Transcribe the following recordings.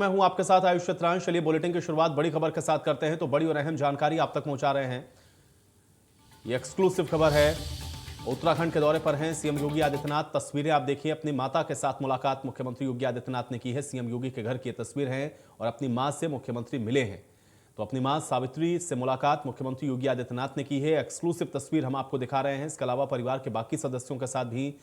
मैं हूं आपके साथ आयुष चित्रांश। चलिए बुलेटिन की शुरुआत बड़ी खबर के साथ करते हैं। तो बड़ी और अहम जानकारी आप तक पहुंचा रहे हैं। ये एक्सक्लूसिव खबर है। उत्तराखंड के दौरे पर हैं सीएम योगी आदित्यनाथ। तस्वीरें आप देखिए, अपनी माता के साथ मुलाकात मुख्यमंत्री योगी आदित्यनाथ ने की है। सीएम योगी के घर की तस्वीर है और अपनी मां से मुख्यमंत्री मिले हैं। तो अपनी मां सावित्री से मुलाकात मुख्यमंत्री योगी आदित्यनाथ ने की है। एक्सक्लूसिव तस्वीर हम आपको दिखा रहे हैं। इसके अलावा परिवार के बाकी सदस्यों के साथ भी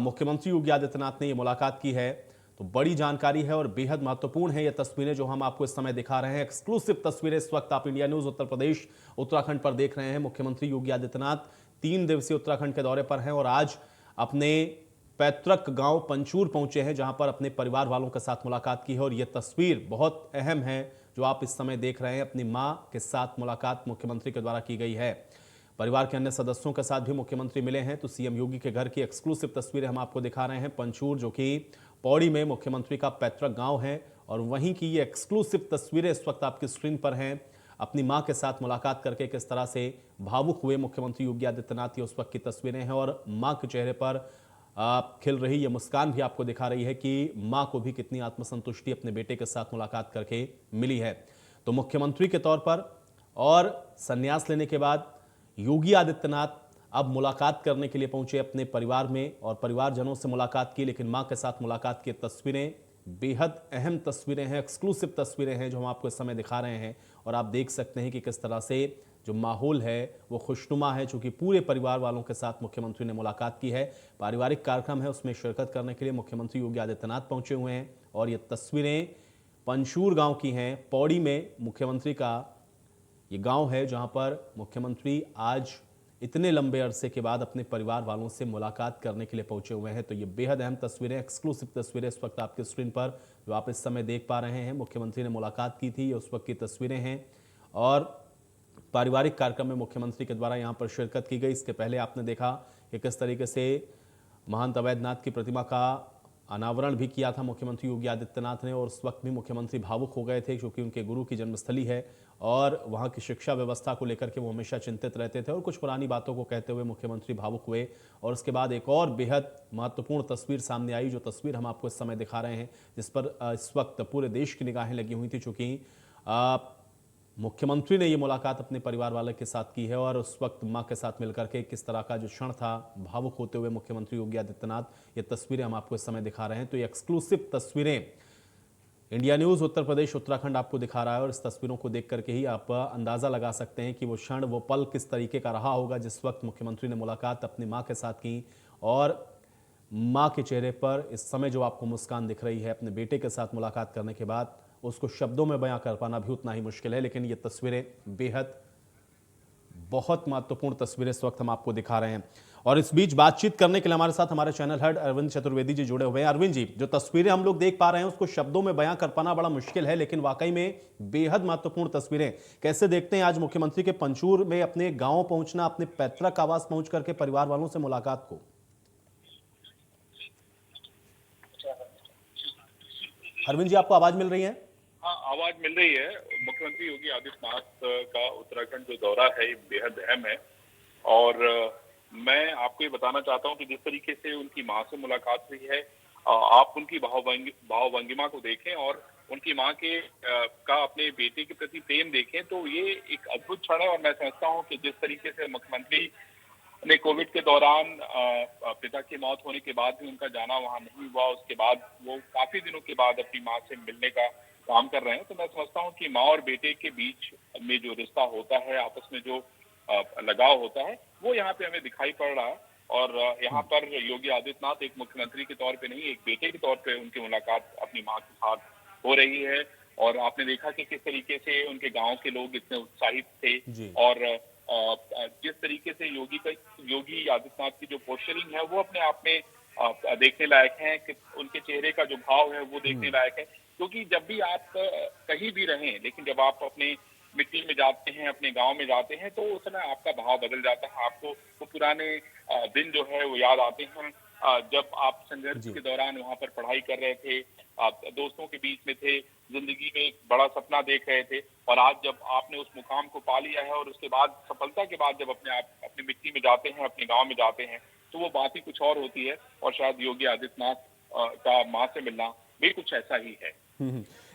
मुख्यमंत्री योगी आदित्यनाथ ने ये मुलाकात की है। तो बड़ी जानकारी है और बेहद महत्वपूर्ण है ये तस्वीरें जो हम आपको इस समय दिखा रहे हैं। एक्सक्लूसिव तस्वीरें इस वक्त आप इंडिया न्यूज उत्तर प्रदेश उत्तराखंड पर देख रहे हैं। मुख्यमंत्री योगी आदित्यनाथ 3 दिवसीय उत्तराखंड के दौरे पर हैं और आज अपने पैतृक गांव पंचूर पहुंचे हैं, जहां पर अपने परिवार वालों के साथ मुलाकात की है। और यह तस्वीर बहुत अहम है जो आप इस समय देख रहे हैं। अपनी मां के साथ मुलाकात मुख्यमंत्री के द्वारा की गई है। परिवार के अन्य सदस्यों के साथ भी मुख्यमंत्री मिले हैं। तो सीएम योगी के घर की एक्सक्लूसिव तस्वीरें हम आपको दिखा रहे हैं। पंचूर जो कि पौड़ी में मुख्यमंत्री का पैतृक गांव है और वहीं की ये एक्सक्लूसिव तस्वीरें इस वक्त आपकी स्क्रीन पर हैं। अपनी मां के साथ मुलाकात करके किस तरह से भावुक हुए मुख्यमंत्री योगी आदित्यनाथ, ये उस वक्त की तस्वीरें हैं। और मां के चेहरे पर खिल रही ये मुस्कान भी आपको दिखा रही है कि मां को भी कितनी आत्मसंतुष्टि अपने बेटे के साथ मुलाकात करके मिली है। तो मुख्यमंत्री के तौर पर और संन्यास लेने के बाद योगी आदित्यनाथ अब मुलाकात करने के लिए पहुंचे अपने परिवार में और परिवारजनों से मुलाकात की। लेकिन मां के साथ मुलाकात की तस्वीरें बेहद अहम तस्वीरें हैं, एक्सक्लूसिव तस्वीरें हैं जो हम आपको इस समय दिखा रहे हैं। और आप देख सकते हैं कि किस तरह से जो माहौल है वो खुशनुमा है, चूंकि पूरे परिवार वालों के साथ मुख्यमंत्री ने मुलाकात की है। पारिवारिक कार्यक्रम है, उसमें शिरकत करने के लिए मुख्यमंत्री योगी आदित्यनाथ पहुंचे हुए हैं। और ये तस्वीरें पंशूर गांव की हैं। पौड़ी में मुख्यमंत्री का ये गांव है जहां पर मुख्यमंत्री आज इतने लंबे अरसे के बाद अपने परिवार वालों से मुलाकात करने के लिए पहुंचे हुए हैं। तो ये बेहद अहम तस्वीरें, एक्सक्लूसिव तस्वीरें इस वक्त आपके स्क्रीन पर जो आप इस समय देख पा रहे हैं। मुख्यमंत्री ने मुलाकात की थी, ये उस वक्त की तस्वीरें हैं। और पारिवारिक कार्यक्रम में मुख्यमंत्री के द्वारा यहां पर शिरकत की गई। इसके पहले आपने देखा कि किस तरीके से महंत अवैधनाथ की प्रतिमा का अनावरण भी किया था मुख्यमंत्री योगी आदित्यनाथ ने। और उस वक्त भी मुख्यमंत्री भावुक हो गए थे क्योंकि उनके गुरु की जन्मस्थली है और वहां की शिक्षा व्यवस्था को लेकर के वो हमेशा चिंतित रहते थे। और कुछ पुरानी बातों को कहते हुए मुख्यमंत्री भावुक हुए। और उसके बाद एक और बेहद महत्वपूर्ण तस्वीर सामने आई, जो तस्वीर हम आपको इस समय दिखा रहे हैं, जिस पर इस वक्त पूरे देश की निगाहें लगी हुई थी। चूंकि मुख्यमंत्री ने ये मुलाकात अपने परिवार वाले के साथ की है और उस वक्त मां के साथ मिलकर के किस तरह का जो क्षण था, भावुक होते हुए मुख्यमंत्री योगी आदित्यनाथ, ये तस्वीरें हम आपको इस समय दिखा रहे हैं। तो ये एक्सक्लूसिव तस्वीरें इंडिया न्यूज उत्तर प्रदेश उत्तराखंड आपको दिखा रहा है। और इस तस्वीरों को देख करके ही आप अंदाजा लगा सकते हैं कि वो क्षण, वो पल किस तरीके का रहा होगा जिस वक्त मुख्यमंत्री ने मुलाकात अपनी मां के साथ की। और मां के चेहरे पर इस समय जो आपको मुस्कान दिख रही है अपने बेटे के साथ मुलाकात करने के बाद, उसको शब्दों में बयां कर पाना भी उतना ही मुश्किल है। लेकिन ये तस्वीरें बेहद बहुत महत्वपूर्ण तस्वीरें इस वक्त हम आपको दिखा रहे हैं। और इस बीच बातचीत करने के लिए हमारे साथ हमारे चैनल हेड अरविंद चतुर्वेदी जी जुड़े हुए हैं। अरविंद जी, जो तस्वीरें हम लोग देख पा रहे हैं उसको शब्दों में बयां कर पाना बड़ा मुश्किल है, लेकिन वाकई में बेहद महत्वपूर्ण तस्वीरें। कैसे देखते हैं आज मुख्यमंत्री के पंचूर में अपने गांव पहुंचना, अपने पैतृक आवास पहुंच करके परिवार वालों से मुलाकात को? अरविंद जी, आपको आवाज मिल रही है? हाँ, आवाज मिल रही है। मुख्यमंत्री योगी आदित्यनाथ का उत्तराखंड जो दौरा है ये बेहद अहम है। और मैं आपको ये बताना चाहता हूँ कि जिस तरीके से उनकी माँ से मुलाकात हुई है, आप उनकी भावभंगिमा को देखें और उनकी माँ के का अपने बेटे के प्रति प्रेम देखें, तो ये एक अद्भुत क्षण है। और मैं समझता हूँ कि जिस तरीके से मुख्यमंत्री ने कोविड के दौरान पिता की मौत होने के बाद भी उनका जाना वहां नहीं हुआ, उसके बाद वो काफी दिनों के बाद अपनी माँ से मिलने का काम कर रहे हैं। तो मैं समझता हूँ कि माँ और बेटे के बीच में जो रिश्ता होता है, आपस में जो लगाव होता है, वो यहाँ पे हमें दिखाई पड़ रहा है। और यहाँ पर योगी आदित्यनाथ एक मुख्यमंत्री के तौर पे नहीं, एक बेटे के तौर पे उनकी मुलाकात अपनी माँ के साथ हो रही है। और आपने देखा कि किस तरीके से उनके गांव के लोग इतने उत्साहित थे। जी। और जिस तरीके से योगी आदित्यनाथ की जो पोस्चरिंग है वो अपने आप में देखने लायक है कि उनके चेहरे का जो भाव है वो देखने लायक है। क्योंकि जब भी आप कहीं भी रहें, लेकिन जब आप अपने मिट्टी में जाते हैं, अपने गांव में जाते हैं, तो उस समय आपका भाव बदल जाता है। आपको वो पुराने दिन जो है वो याद आते हैं, जब आप संघर्ष जी। के दौरान वहां पर पढ़ाई कर रहे थे, आप दोस्तों के बीच में थे, जिंदगी में एक बड़ा सपना देख रहे थे। और आज जब आपने उस मुकाम को पा लिया है और उसके बाद सफलता के बाद जब अपनी मिट्टी में जाते हैं, अपने गांव में जाते हैं, तो वो बात ही कुछ और होती है। और शायद योगी आदित्यनाथ का माँ से मिलना भी कुछ ऐसा ही है।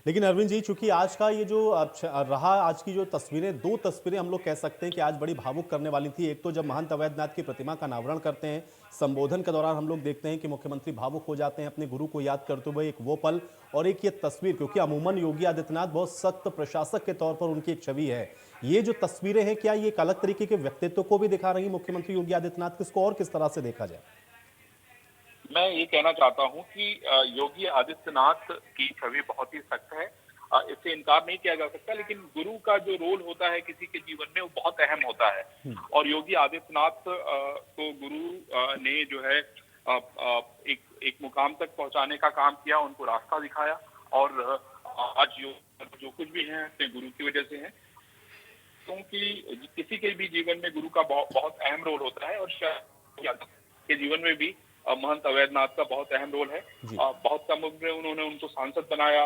लेकिन अरविंद जी, चूंकि आज का ये जो रहा, आज की जो तस्वीरें, दो तस्वीरें हम लोग कह सकते हैं कि आज बड़ी भावुक करने वाली थी। एक तो जब महंत अवैधनाथ की प्रतिमा का अनावरण करते हैं, संबोधन के दौरान हम लोग देखते हैं कि मुख्यमंत्री भावुक हो जाते हैं अपने गुरु को याद करते हुए, एक वो पल। और एक ये तस्वीर, क्योंकि अमूमन योगी आदित्यनाथ बहुत सख्त प्रशासक के तौर पर उनकी एक छवि है। ये जो तस्वीरें हैं, क्या ये एक अलग तरीके के व्यक्तित्व को भी दिखा रही मुख्यमंत्री योगी आदित्यनाथ? किसको और किस तरह से देखा जाए? मैं ये कहना चाहता हूं कि योगी आदित्यनाथ की छवि बहुत ही सख्त है। इससे इनकार नहीं किया जा सकता, लेकिन गुरु का जो रोल होता है किसी के जीवन में, वो बहुत अहम होता है। और योगी आदित्यनाथ को गुरु ने जो है एक मुकाम तक पहुंचाने का काम किया, उनको रास्ता दिखाया। और आज जो कुछ भी है अपने गुरु की वजह से है, क्योंकि किसी के भी जीवन में गुरु का बहुत अहम रोल होता है। और शायद के जीवन में भी महंत अवैधनाथ का बहुत अहम रोल है। बहुत कम उम्र में उन्होंने उनको सांसद बनाया,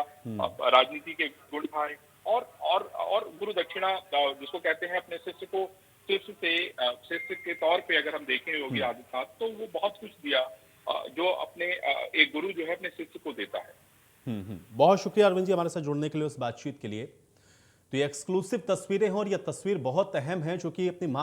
राजनीति के गुण उठाए, और गुरु दक्षिणा जिसको कहते हैं, अपने शिष्य के तौर पे अगर हम देखें योगी आदित्यनाथ, तो वो बहुत कुछ दिया जो अपने एक गुरु जो है अपने शिष्य को देता है। बहुत शुक्रिया अरविंद जी हमारे साथ जुड़ने के लिए, उस बातचीत के लिए। तो ये एक्सक्लूसिव तस्वीरें हैं और यह तस्वीर बहुत अहम है, जो कि अपनी